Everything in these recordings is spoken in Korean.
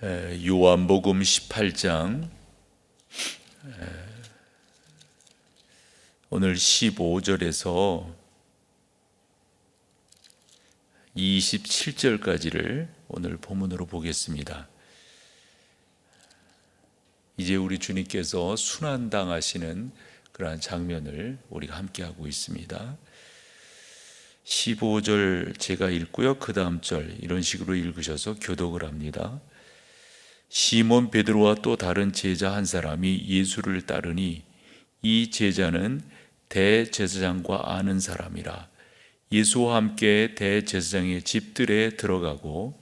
요한복음 18장 오늘 15절에서 27절까지를 오늘 본문으로 보겠습니다. 이제 우리 주님께서 순환당하시는 그러한 장면을 우리가 함께하고 있습니다. 15절 제가 읽고요, 그 다음 절 이런 식으로 읽으셔서 교독을 합니다. 시몬 베드로와 또 다른 제자 한 사람이 예수를 따르니 이 제자는 대제사장과 아는 사람이라. 예수와 함께 대제사장의 집들에 들어가고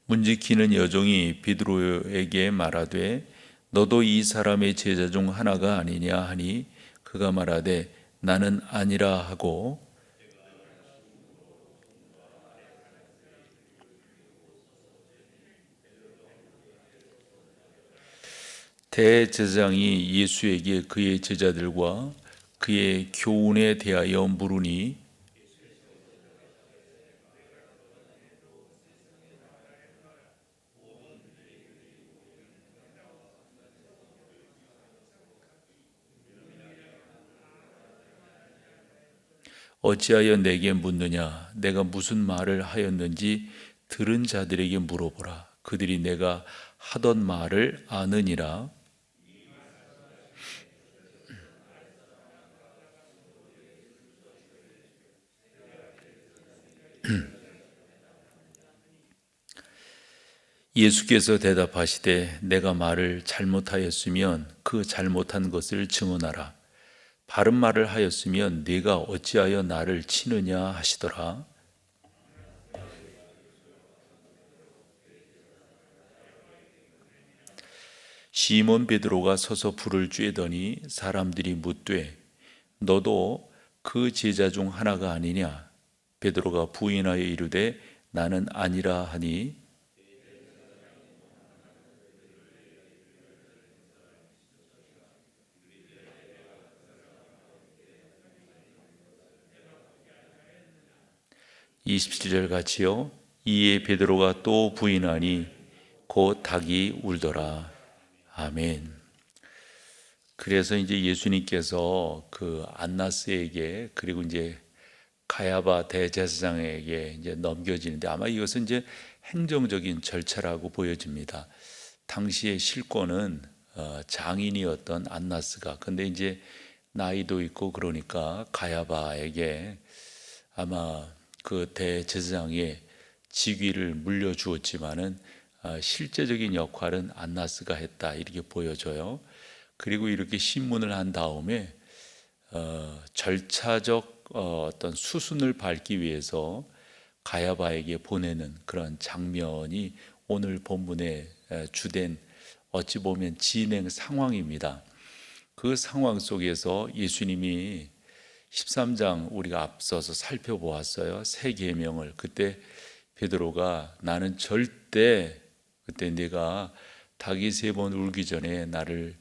문지키는 여종이 베드로에게 말하되 너도 이 사람의 제자 중 하나가 아니냐 하니 그가 말하되 나는 아니라 하고 대제사장이 예수에게 그의 제자들과 그의 교훈에 대하여 물으니 어찌하여 내게 묻느냐? 내가 무슨 말을 하였는지 들은 자들에게 물어보라. 그들이 내가 하던 말을 아느니라. 예수께서 대답하시되 내가 말을 잘못하였으면 그 잘못한 것을 증언하라. 바른 말을 하였으면 네가 어찌하여 나를 치느냐 하시더라. 시몬 베드로가 서서 불을 쬐더니 사람들이 묻되 너도 그 제자 중 하나가 아니냐? 베드로가 부인하여 이르되 나는 아니라 하니 27절 같이요. 이에 베드로가 또 부인하니 곧 닭이 울더라. 아멘. 그래서 이제 예수님께서 그 안나스에게 그리고 이제 가야바 대제사장에게 이제 넘겨지는데 아마 이것은 이제 행정적인 절차라고 보여집니다. 당시의 실권은 장인이었던 안나스가 근데 이제 나이도 있고 그러니까 가야바에게 아마 그 대제사장의 직위를 물려주었지만은 실제적인 역할은 안나스가 했다 이렇게 보여져요. 그리고 이렇게 신문을 한 다음에 절차적 어떤 수순을 밟기 위해서 가야바에게 보내는 그런 장면이 오늘 본문의 주된 어찌 보면 진행 상황입니다. 그 상황 속에서 예수님이 13장 우리가 앞서서 살펴보았어요. 새 계명을 그때 베드로가 나는 절대 그때 네가 닭이 3번 울기 전에 나를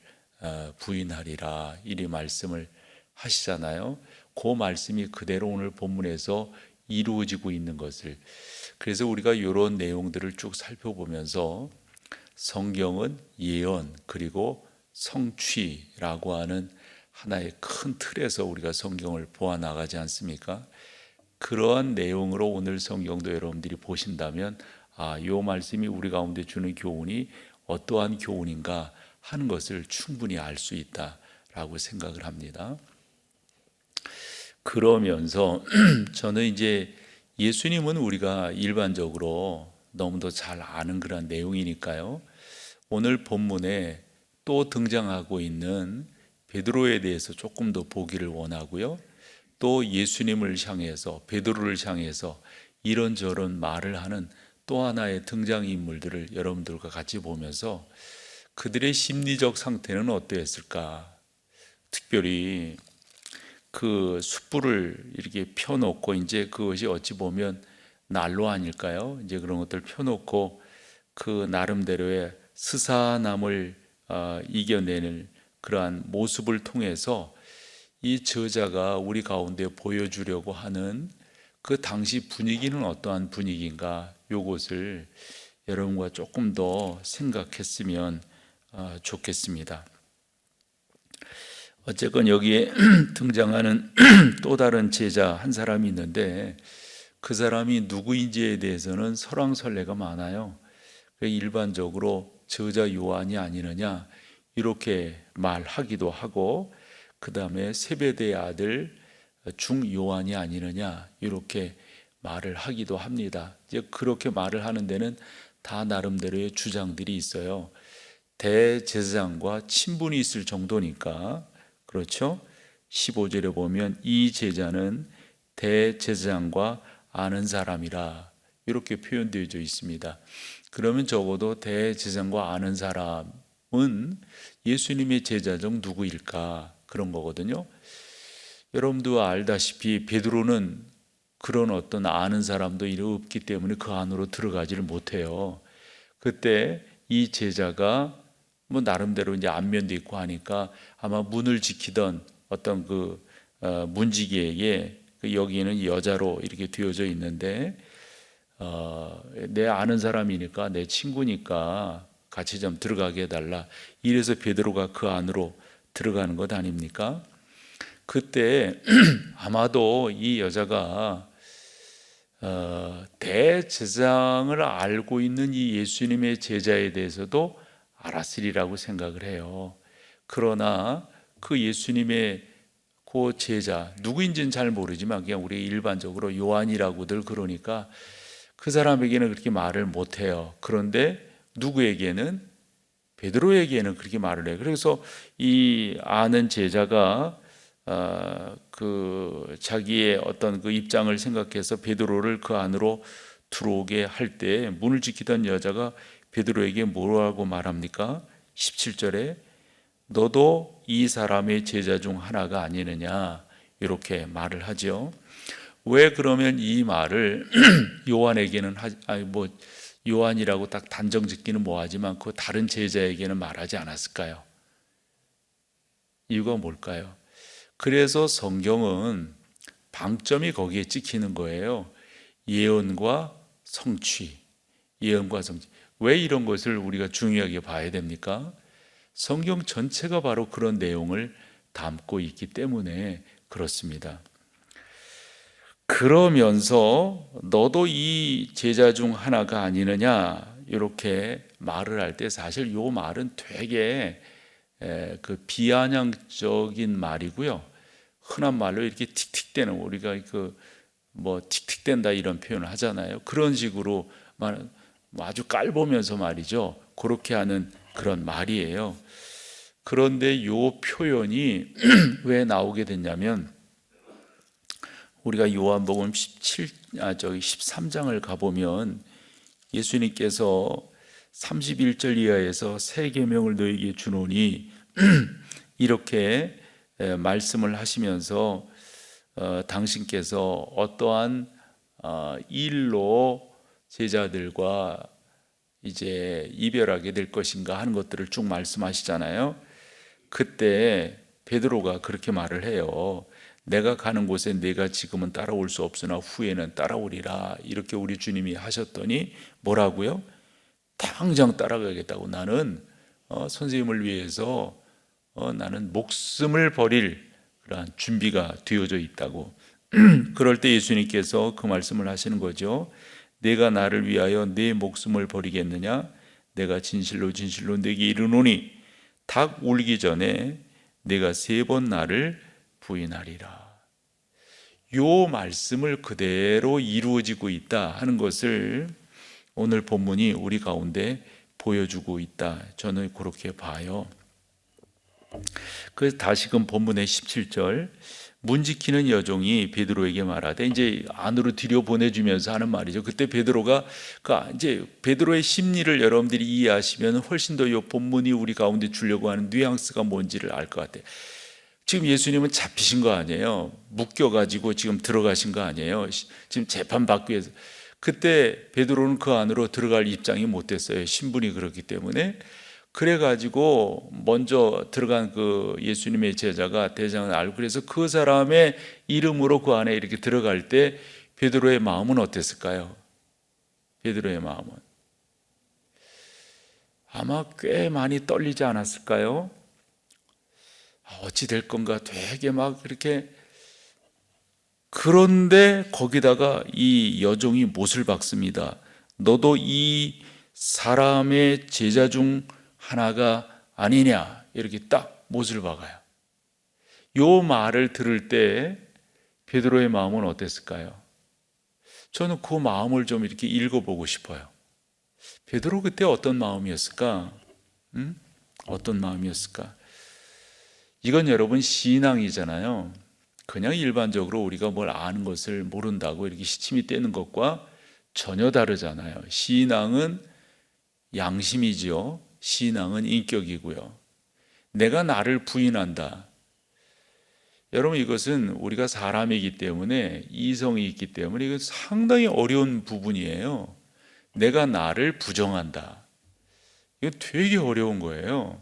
부인하리라 이리 말씀을 하시잖아요. 그 말씀이 그대로 오늘 본문에서 이루어지고 있는 것을 그래서 우리가 이런 내용들을 쭉 살펴보면서 성경은 예언 그리고 성취라고 하는 하나의 큰 틀에서 우리가 성경을 보아 나가지 않습니까? 그러한 내용으로 오늘 성경도 여러분들이 보신다면 이 말씀이 우리 가운데 주는 교훈이 어떠한 교훈인가 하는 것을 충분히 알 수 있다라고 생각을 합니다. 그러면서 저는 이제 예수님은 우리가 일반적으로 너무도 잘 아는 그런 내용이니까요. 오늘 본문에 또 등장하고 있는 베드로에 대해서 조금 더 보기를 원하고요. 또 예수님을 향해서 베드로를 향해서 이런저런 말을 하는 또 하나의 등장인물들을 여러분들과 같이 보면서 그들의 심리적 상태는 어떠했을까? 특별히 그 숯불을 이렇게 펴놓고 이제 그것이 어찌 보면 난로 아닐까요? 이제 그런 것들 펴놓고 그 나름대로의 스사남을 이겨내는 그러한 모습을 통해서 이 저자가 우리 가운데 보여주려고 하는 그 당시 분위기는 어떠한 분위기인가, 요것을 여러분과 조금 더 생각했으면 좋겠습니다. 어쨌건 여기에 등장하는 또 다른 제자 한 사람이 있는데, 그 사람이 누구인지에 대해서는 설왕설래가 많아요. 일반적으로 저자 요한이 아니느냐 이렇게 말하기도 하고, 그 다음에 세베대의 아들 중 요한이 아니느냐 이렇게 말을 하기도 합니다. 이제 그렇게 말을 하는 데는 다 나름대로의 주장들이 있어요. 대제사장과 친분이 있을 정도니까. 그렇죠? 15절에 보면 이 제자는 대제사장과 아는 사람이라 이렇게 표현되어 있습니다. 그러면 적어도 대제사장과 아는 사람은 예수님의 제자 중 누구일까, 그런 거거든요. 여러분도 알다시피 베드로는 그런 어떤 아는 사람도 없기 때문에 그 안으로 들어가지를 못해요. 그때 이 제자가 뭐 나름대로 이제 안면도 있고 하니까 아마 문을 지키던 어떤 그 문지기에게, 여기는 여자로 이렇게 되어져 있는데, 내 아는 사람이니까, 내 친구니까 같이 좀 들어가게 해달라, 이래서 베드로가 그 안으로 들어가는 것 아닙니까? 그때 아마도 이 여자가 대제사장을 알고 있는 이 예수님의 제자에 대해서도 알았으리라고 생각을 해요. 그러나 그 예수님의 그 제자 누구인지는 잘 모르지만 그냥 우리 일반적으로 요한이라고들 그러니까 그 사람에게는 그렇게 말을 못해요. 그런데 누구에게는, 베드로에게는 그렇게 말을 해요. 그래서 이 아는 제자가 그 자기의 어떤 그 입장을 생각해서 베드로를 그 안으로 들어오게 할 때 문을 지키던 여자가 베드로에게 뭐라고 말합니까? 17절에 너도 이 사람의 제자 중 하나가 아니느냐 이렇게 말을 하죠. 왜 그러면 이 말을 요한에게는 뭐 요한이라고 딱 단정 짓기는 뭐하지만 그 다른 제자에게는 말하지 않았을까요? 이유가 뭘까요? 그래서 성경은 방점이 거기에 찍히는 거예요. 예언과 성취, 예언과 성취. 왜 이런 것을 우리가 중요하게 봐야 됩니까? 성경 전체가 바로 그런 내용을 담고 있기 때문에 그렇습니다. 그러면서 너도 이 제자 중 하나가 아니느냐 이렇게 말을 할 때, 사실 이 말은 되게 그 비아냥적인 말이고요. 흔한 말로 이렇게 틱틱대는, 우리가 그 뭐 틱틱댄다 이런 표현을 하잖아요. 그런 식으로 말, 아주 깔보면서 말이죠. 그렇게 하는 그런 말이에요. 그런데 이 표현이 왜 나오게 됐냐면, 우리가 요한복음 13장을 가보면 예수님께서 31절 이하에서 새 계명을 너에게 주노니 이렇게 말씀을 하시면서 당신께서 어떠한 일로 제자들과 이제 이별하게 될 것인가 하는 것들을 쭉 말씀하시잖아요. 그때 베드로가 그렇게 말을 해요. 내가 가는 곳에 내가 지금은 따라올 수 없으나 후에는 따라오리라, 이렇게 우리 주님이 하셨더니 뭐라고요? 당장 따라가겠다고. 나는 선생님을 위해서 나는 목숨을 버릴 그러한 준비가 되어져 있다고. 그럴 때 예수님께서 그 말씀을 하시는 거죠. 내가 나를 위하여 내 목숨을 버리겠느냐? 내가 진실로 진실로 내게 이르노니 닭 울기 전에 내가 3번 나를 부인하리라. 요 말씀을 그대로 이루어지고 있다 하는 것을 오늘 본문이 우리 가운데 보여주고 있다, 저는 그렇게 봐요. 그래서 다시금 본문의 17절, 문 지키는 여종이 베드로에게 말하되, 이제 안으로 들여보내주면서 하는 말이죠. 그때 베드로가 이제 베드로의 심리를 여러분들이 이해하시면 훨씬 더 이 본문이 우리 가운데 주려고 하는 뉘앙스가 뭔지를 알 것 같아요. 지금 예수님은 잡히신 거 아니에요. 묶여가지고 지금 들어가신 거 아니에요. 지금 재판받기 위해서. 그때 베드로는 그 안으로 들어갈 입장이 못 됐어요. 신분이 그렇기 때문에. 그래가지고 먼저 들어간 그 예수님의 제자가 대장을 알고, 그래서 그 사람의 이름으로 그 안에 이렇게 들어갈 때 베드로의 마음은 어땠을까요? 베드로의 마음은 아마 꽤 많이 떨리지 않았을까요? 어찌 될 건가 되게 막 이렇게. 그런데 거기다가 이 여종이 못을 박습니다. 너도 이 사람의 제자 중 하나가 아니냐, 이렇게 딱 못을 박아요. 요 말을 들을 때 베드로의 마음은 어땠을까요? 저는 그 마음을 좀 이렇게 읽어보고 싶어요. 베드로 그때 어떤 마음이었을까? 어떤 마음이었을까? 이건 여러분 신앙이잖아요. 그냥 일반적으로 우리가 뭘 아는 것을 모른다고 이렇게 시침이 떼는 것과 전혀 다르잖아요. 신앙은 양심이지요. 신앙은 인격이고요. 내가 나를 부인한다. 여러분, 이것은 우리가 사람이기 때문에, 이성이 있기 때문에 이건 상당히 어려운 부분이에요. 내가 나를 부정한다. 이거 되게 어려운 거예요.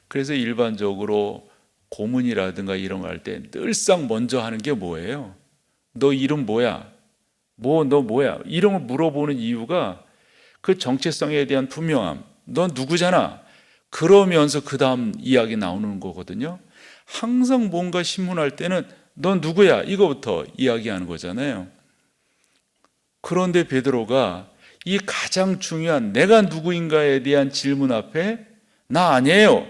그래서 일반적으로 고문이라든가 이런 거 할 때 늘상 먼저 하는 게 뭐예요? 너 이름 뭐야? 너 뭐야? 이런 걸 물어보는 이유가 그 정체성에 대한 분명함. 넌 누구잖아. 그러면서 그 다음 이야기 나오는 거거든요. 항상 뭔가 신문할 때는 넌 누구야? 이거부터 이야기하는 거잖아요. 그런데 베드로가 이 가장 중요한 내가 누구인가에 대한 질문 앞에 나 아니에요,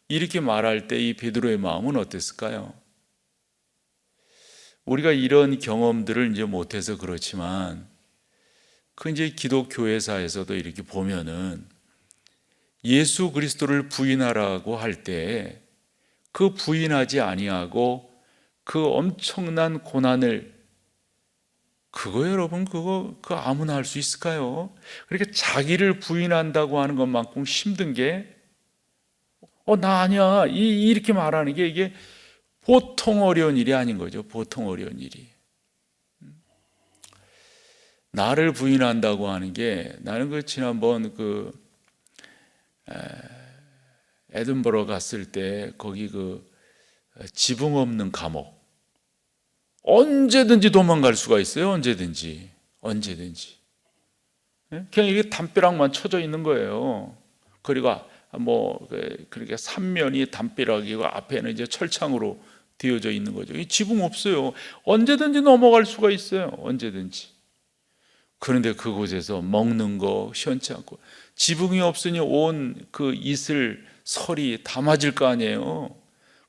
이렇게 말할 때 이 베드로의 마음은 어땠을까요? 우리가 이런 경험들을 이제 못해서 그렇지만, 그 이제 기독교회사에서도 이렇게 보면은 예수 그리스도를 부인하라고 할 때 그 부인하지 아니하고 그 엄청난 고난을, 그거 여러분, 그거 아무나 할 수 있을까요? 그렇게 자기를 부인한다고 하는 것만큼 힘든 게, 나 아니야, 이렇게 말하는 게 이게 보통 어려운 일이 아닌 거죠. 보통 어려운 일이. 나를 부인한다고 하는 게, 나는 그 지난번 에든버러 갔을 때 거기 지붕 없는 감옥, 언제든지 도망갈 수가 있어요. 언제든지. 그냥 이게 담벼락만 쳐져 있는 거예요. 그리고 그러니까 삼면이 담벼락이고 앞에는 이제 철창으로 되어져 있는 거죠. 이 지붕 없어요. 언제든지 넘어갈 수가 있어요. 언제든지. 그런데 그곳에서 먹는 거 시원치 않고, 지붕이 없으니 온 그 이슬 설이 다 맞을 거 아니에요.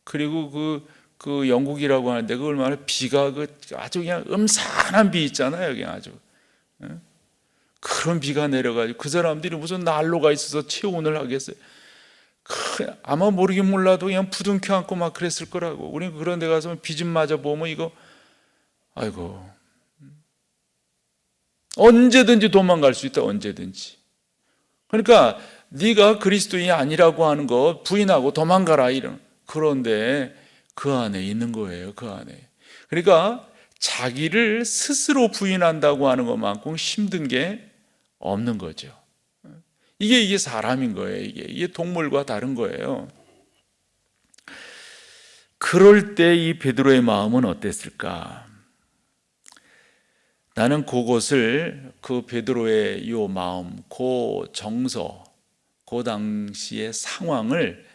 그리고 그 영국이라고 하는데 그 얼마나 비가 아주 그냥 음산한 비 있잖아요. 그냥 아주 그런 비가 내려가지고 그 사람들이 무슨 난로가 있어서 체온을 하겠어요. 아마 모르긴 몰라도 그냥 부둥켜 안고 막 그랬을 거라고. 우리는 그런 데 가서 비 좀 맞아 보면 이거, 아이고, 언제든지 도망갈 수 있다. 언제든지. 그러니까 네가 그리스도인이 아니라고 하는 거 부인하고 도망가라, 이런. 그런데 그 안에 있는 거예요. 그 안에. 그러니까 자기를 스스로 부인한다고 하는 것만큼 힘든 게 없는 거죠. 이게 사람인 거예요. 이게 동물과 다른 거예요. 그럴 때 이 베드로의 마음은 어땠을까? 나는 그것을, 그 베드로의 요 마음, 그 정서, 그 당시의 상황을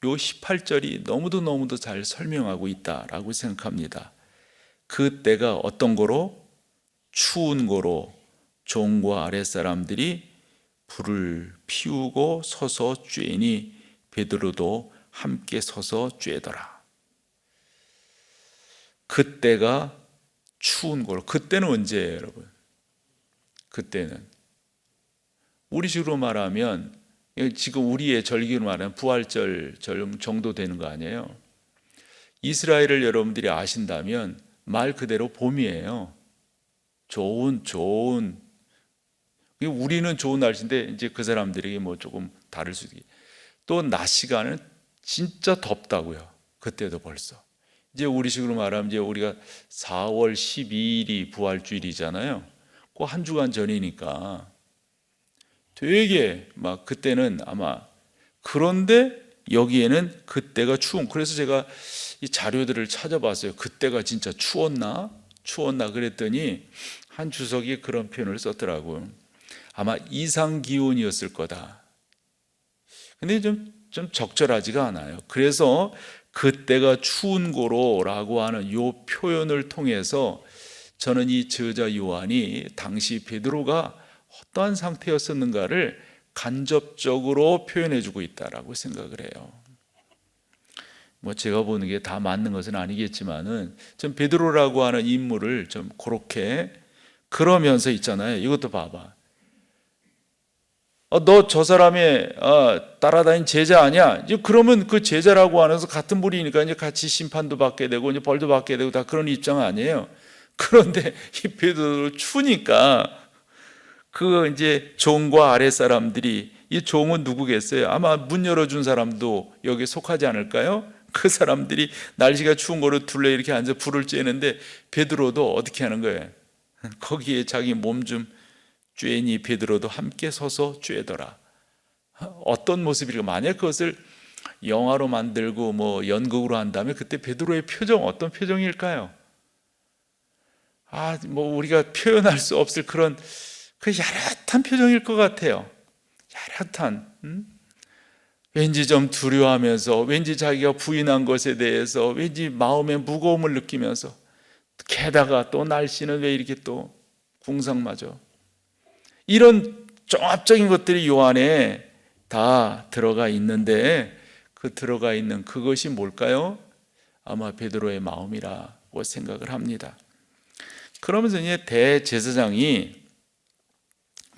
요 18절이 너무도 잘 설명하고 있다라고 생각합니다. 그때가 어떤 거로? 추운 거로 종과 아랫사람들이 불을 피우고 서서 쬐니 베드로도 함께 서서 쬐더라. 그때가 추운 거로. 그때는 언제예요, 여러분? 그때는 우리식으로 말하면, 지금 우리의 절기로 말하면 부활절 정도 되는 거 아니에요? 이스라엘을 여러분들이 아신다면 말 그대로 봄이에요. 좋은 우리는 좋은 날씨인데 이제 그 사람들에게 뭐 조금 다를 수 있게. 또 낮 시간은 진짜 덥다고요. 그때도 벌써. 이제 우리식으로 말하면 이제 우리가 4월 12일이 부활주일이잖아요. 그 한 주간 전이니까 되게 막 그때는 아마 그런데 여기에는 그때가 그래서 제가 이 자료들을 찾아봤어요. 그때가 진짜 추웠나 그랬더니 한 주석이 그런 표현을 썼더라고요. 아마 이상 기온이었을 거다. 근데 좀 적절하지가 않아요. 그래서 그때가 추운 고로라고 하는 이 표현을 통해서 저는 이 저자 요한이 당시 베드로가 어떠한 상태였었는가를 간접적으로 표현해 주고 있다라고 생각을 해요. 뭐 제가 보는 게 다 맞는 것은 아니겠지만은 좀 베드로라고 하는 인물을 좀 그렇게 그러면서 있잖아요. 이것도 봐봐. 너 저 사람의 따라다닌 제자 아니야? 이제 그러면 그 제자라고 하면서 같은 부리니까 이제 같이 심판도 받게 되고 이제 벌도 받게 되고 다 그런 입장 아니에요. 그런데 이 베드로 추니까 그 이제 종과 아랫 사람들이, 이 종은 누구겠어요? 아마 문 열어준 사람도 여기에 속하지 않을까요? 그 사람들이 날씨가 추운 거로 둘레 이렇게 앉아 불을 쬐는데 베드로도 어떻게 하는 거예요? 거기에 자기 몸 좀 쬐니 베드로도 함께 서서 쬐더라. 어떤 모습일까? 만약 그것을 영화로 만들고 뭐 연극으로 한다면 그때 베드로의 표정 어떤 표정일까요? 뭐 우리가 표현할 수 없을 그런 그 야릇한 표정일 것 같아요. 야릇한, 왠지 좀 두려워하면서, 왠지 자기가 부인한 것에 대해서 왠지 마음의 무거움을 느끼면서, 게다가 또 날씨는 왜 이렇게 또 궁상맞아. 이런 종합적인 것들이 요 안에 다 들어가 있는데, 그 들어가 있는 그것이 뭘까요? 아마 베드로의 마음이라고 생각을 합니다. 그러면서 이제 대제사장이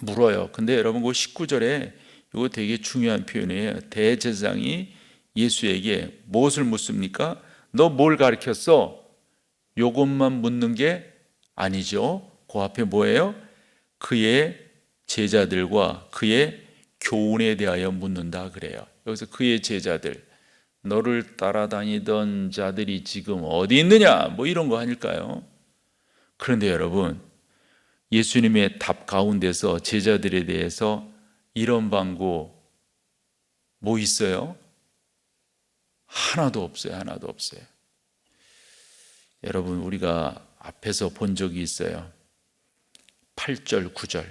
물어요. 근데 여러분 그 19절에 이거 되게 중요한 표현이에요. 대제사장이 예수에게 무엇을 묻습니까? 너 뭘 가르쳤어? 요것만 묻는 게 아니죠. 그 앞에 뭐예요? 그의 제자들과 그의 교훈에 대하여 묻는다 그래요. 여기서 그의 제자들, 너를 따라다니던 자들이 지금 어디 있느냐? 뭐 이런 거 아닐까요? 그런데 여러분, 예수님의 답 가운데서 제자들에 대해서 이런 방구 뭐 있어요? 하나도 없어요. 하나도 없어요. 여러분, 우리가 앞에서 본 적이 있어요. 8절, 9절.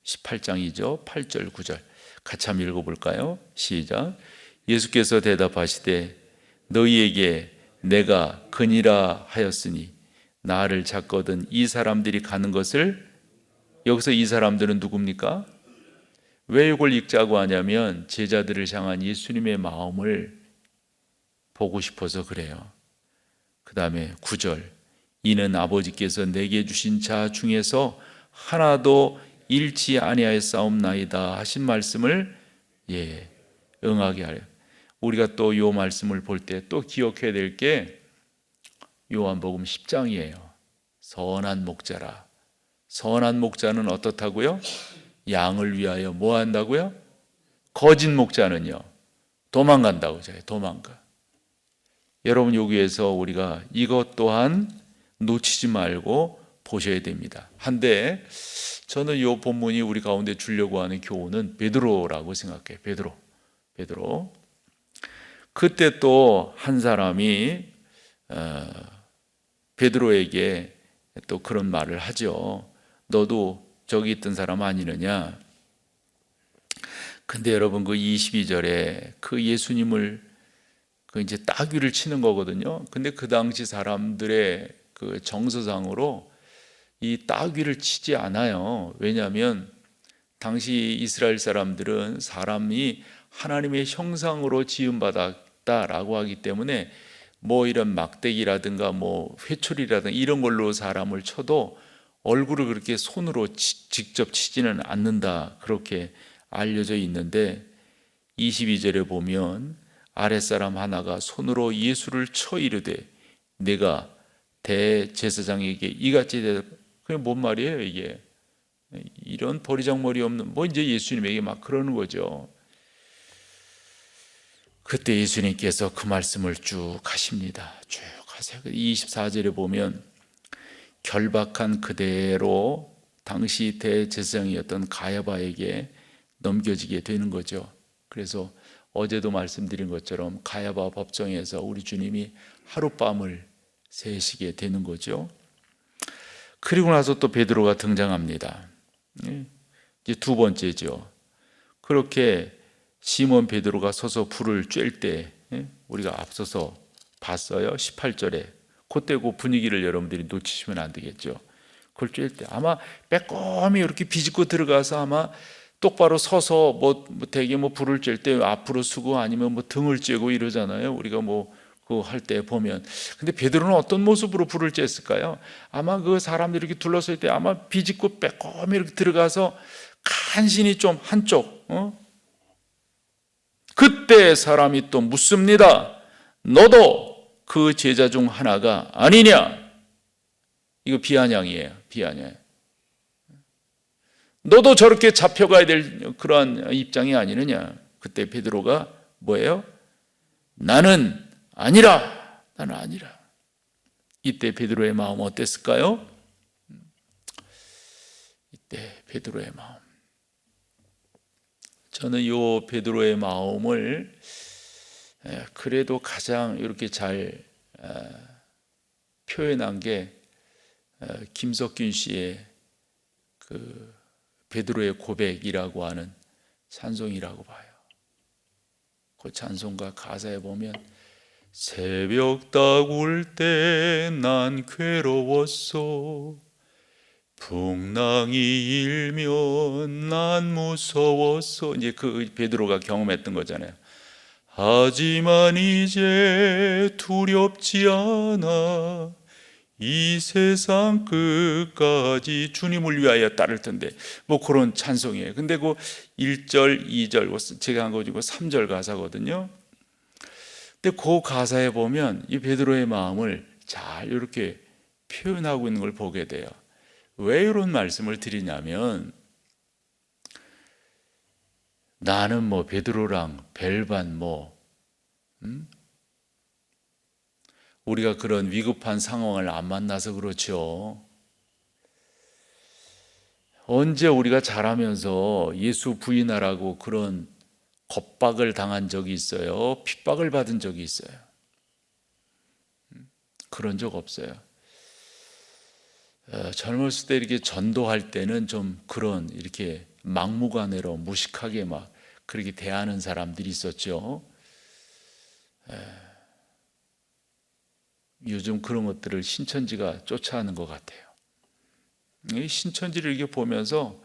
18장이죠. 8절, 9절. 같이 한번 읽어볼까요? 시작. 예수께서 대답하시되 너희에게 내가 그니라 하였으니 나를 찾거든 이 사람들이 가는 것을, 여기서 이 사람들은 누굽니까? 왜 이걸 읽자고 하냐면 제자들을 향한 예수님의 마음을 보고 싶어서 그래요. 그 다음에 9절, 이는 아버지께서 내게 주신 자 중에서 하나도 잃지 아니하였사옵나이다 하신 말씀을 응하게 하려. 우리가 또 이 말씀을 볼 때 또 기억해야 될 게 요한복음 10장이에요. 선한 목자라. 선한 목자는 어떻다고요? 양을 위하여 뭐 한다고요? 거짓 목자는요? 도망간다고 해요. 도망가. 여러분, 여기에서 우리가 이것 또한 놓치지 말고 보셔야 됩니다. 한데 저는 이 본문이 우리 가운데 주려고 하는 교훈은 베드로라고 생각해요. 베드로. 그때 또 한 사람이 베드로에게 또 그런 말을 하죠. 너도 저기 있던 사람 아니느냐? 근데 여러분, 그 22절에 그 예수님을 그 이제 따귀를 치는 거거든요. 근데 그 당시 사람들의 그 정서상으로 이 따귀를 치지 않아요. 왜냐하면 당시 이스라엘 사람들은 사람이 하나님의 형상으로 지음받았다라고 하기 때문에 뭐 이런 막대기라든가 뭐 회초리라든가 이런 걸로 사람을 쳐도 얼굴을 그렇게 손으로 직접 치지는 않는다, 그렇게 알려져 있는데 22절에 보면 아랫사람 하나가 손으로 예수를 쳐 이르되 내가 대제사장에게 이같이 대답. 그게 뭔 말이에요 이게? 이런 버리장머리 없는 뭐 이제 예수님에게 막 그러는 거죠. 그때 예수님께서 그 말씀을 쭉 하십니다. 쭉 하세요. 24절에 보면 결박한 그대로 당시 대제사장이었던 가야바에게 넘겨지게 되는 거죠. 그래서 어제도 말씀드린 것처럼 가야바 법정에서 우리 주님이 하룻밤을 새시게 되는 거죠. 그리고 나서 또 베드로가 등장합니다. 이제 두 번째죠. 그렇게 시몬 베드로가 서서 불을 쬐을 때 우리가 앞서서 봤어요. 18절에. 그때 그 분위기를 여러분들이 놓치시면 안 되겠죠. 그걸 쬐을 때 아마 빼꼼히 이렇게 비집고 들어가서 아마 똑바로 서서 되게 불을 쬐을 때 앞으로 서고 아니면 등을 쬐고 이러잖아요. 우리가 그 할 때 보면. 근데 베드로는 어떤 모습으로 불을 쬐었을까요? 아마 그 사람들이 이렇게 둘러설 때 아마 비집고 빼꼼히 이렇게 들어가서 간신히 좀 한쪽. 그때 사람이 또 묻습니다. 너도 그 제자 중 하나가 아니냐? 이거 비아냥이에요. 비아냥. 너도 저렇게 잡혀가야 될 그러한 입장이 아니느냐? 그때 베드로가 뭐예요? 나는 아니라. 나는 아니라. 이때 베드로의 마음 어땠을까요? 이때 베드로의 마음. 저는 이 베드로의 마음을 그래도 가장 이렇게 잘 표현한 게 김석균 씨의 그 베드로의 고백이라고 하는 찬송이라고 봐요. 그 찬송가 가사에 보면 새벽 다울 때 난 괴로웠어 풍랑이 일면 난 무서웠어. 이제 그 베드로가 경험했던 거잖아요. 하지만 이제 두렵지 않아 이 세상 끝까지 주님을 위하여 따를 텐데 그런 찬송이에요. 근데 그 1절, 2절 제가 한 거 가지고 3절 가사거든요. 근데 그 가사에 보면 이 베드로의 마음을 잘 이렇게 표현하고 있는 걸 보게 돼요. 왜 이런 말씀을 드리냐면 나는 베드로랑 별반 우리가 그런 위급한 상황을 안 만나서 그렇죠. 언제 우리가 자라면서 예수 부인하라고 그런 겁박을 당한 적이 있어요? 핍박을 받은 적이 있어요? 그런 적 없어요. 젊었을 때 이렇게 전도할 때는 좀 그런 이렇게 막무가내로 무식하게 그렇게 대하는 사람들이 있었죠. 요즘 그런 것들을 신천지가 쫓아하는 것 같아요. 이 신천지를 이렇게 보면서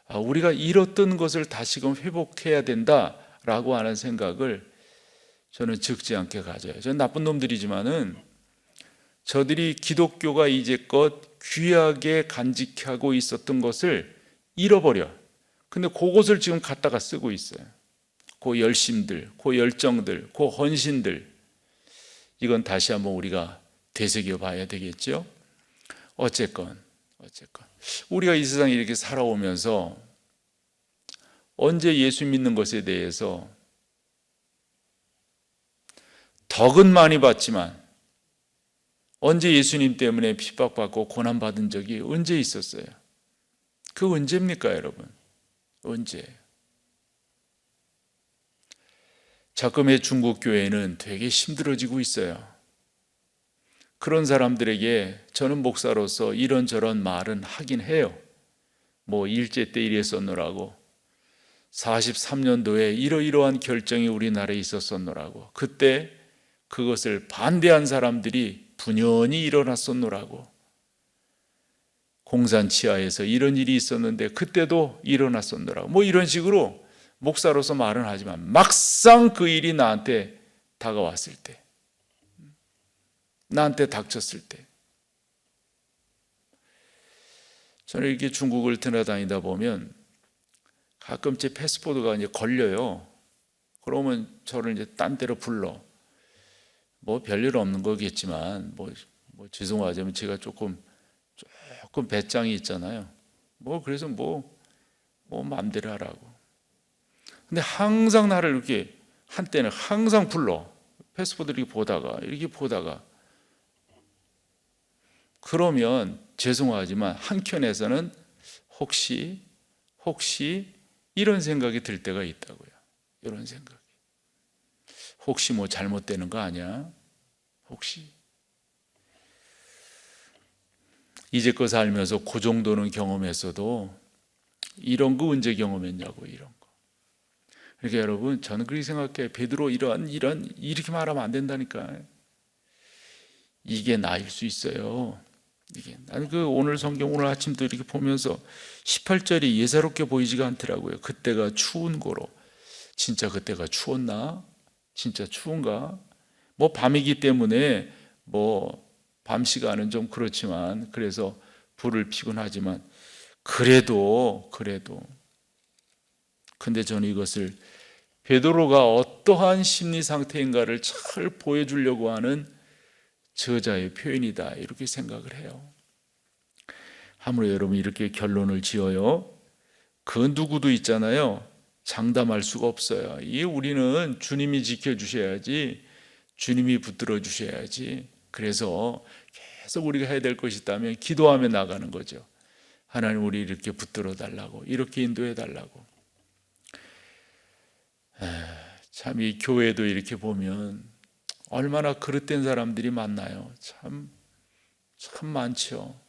우리가 잃었던 것을 다시금 회복해야 된다라고 하는 생각을 저는 적지 않게 가져요. 저는 나쁜 놈들이지만은 저들이 기독교가 이제껏 귀하게 간직하고 있었던 것을 잃어버려. 근데 그것을 지금 갖다가 쓰고 있어요. 그 열심들, 그 열정들, 그 헌신들. 이건 다시 한번 우리가 되새겨 봐야 되겠죠. 어쨌건 우리가 이 세상에 이렇게 살아오면서 언제 예수 믿는 것에 대해서 덕은 많이 받지만 언제 예수님 때문에 핍박받고 고난받은 적이 언제 있었어요? 그 언제입니까, 여러분? 언제? 자금의 중국 교회는 되게 힘들어지고 있어요. 그런 사람들에게 저는 목사로서 이런저런 말은 하긴 해요. 일제 때 이랬었노라고, 43년도에 이러이러한 결정이 우리나라에 있었었노라고, 그때 그것을 반대한 사람들이 분연히 일어났었노라고, 공산 치하에서 이런 일이 있었는데 그때도 일어났었노라고, 이런 식으로 목사로서 말은 하지만 막상 그 일이 나한테 다가왔을 때, 나한테 닥쳤을 때, 저는 이렇게 중국을 드나다니다 보면 가끔 제 패스포드가 이제 걸려요. 그러면 저를 이제 딴 데로 불러. 별일 없는 거겠지만 죄송하지만 제가 조금 배짱이 있잖아요. 그래서 마음대로 하라고. 근데 항상 나를 이렇게 한때는 항상 불러. 패스포드 이렇게 보다가 그러면 죄송하지만 한켠에서는 혹시 이런 생각이 들 때가 있다고요. 이런 생각이. 혹시 뭐 잘못되는 거 아니야? 혹시. 이제껏 살면서 그 정도는 경험했어도 이런 거 언제 경험했냐고, 이런 거. 그러니까 여러분, 저는 그렇게 생각해요. 베드로 이런 이렇게 말하면 안 된다니까. 이게 나일 수 있어요. 이게 나는 오늘 성경 오늘 아침도 이렇게 보면서 18절이 예사롭게 보이지가 않더라고요. 그때가 추운 고로. 진짜 그때가 추웠나? 진짜 추운가? 뭐 밤이기 때문에 뭐 밤 시간은 좀 그렇지만, 그래서 불을 피곤 하지만 그래도 근데 저는 이것을 베드로가 어떠한 심리 상태인가를 잘 보여주려고 하는 저자의 표현이다, 이렇게 생각을 해요. 아무래도 여러분 이렇게 결론을 지어요. 그 누구도 있잖아요. 장담할 수가 없어요. 이 우리는 주님이 지켜주셔야지, 주님이 붙들어 주셔야지. 그래서 계속 우리가 해야 될 것이 있다면 기도하며 나가는 거죠. 하나님, 우리 이렇게 붙들어 달라고, 이렇게 인도해 달라고. 참 이 교회도 이렇게 보면 얼마나 그릇된 사람들이 많나요? 참 많죠.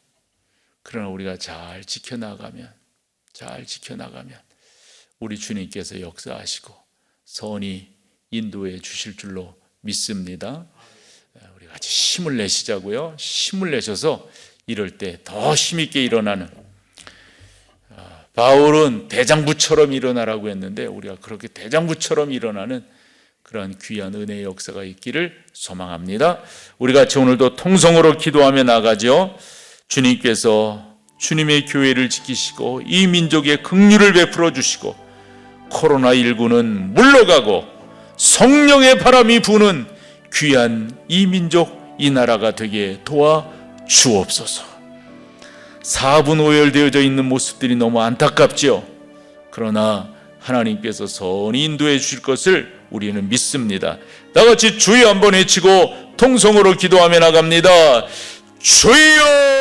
그러나 우리가 잘 지켜나가면 우리 주님께서 역사하시고 선히 인도해 주실 줄로 믿습니다. 우리 같이 힘을 내시자고요. 힘을 내셔서 이럴 때 더 힘있게 일어나는, 바울은 대장부처럼 일어나라고 했는데 우리가 그렇게 대장부처럼 일어나는 그런 귀한 은혜의 역사가 있기를 소망합니다. 우리 같이 오늘도 통성으로 기도하며 나가죠. 주님께서 주님의 교회를 지키시고 이 민족에 긍휼을 베풀어 주시고 코로나19는 물러가고 성령의 바람이 부는 귀한 이 민족, 이 나라가 되게 도와 주옵소서. 사분오열되어져 있는 모습들이 너무 안타깝지요. 그러나 하나님께서 선히 인도해 주실 것을 우리는 믿습니다. 다같이 주여 한번 외치고 통성으로 기도하며 나갑니다. 주여!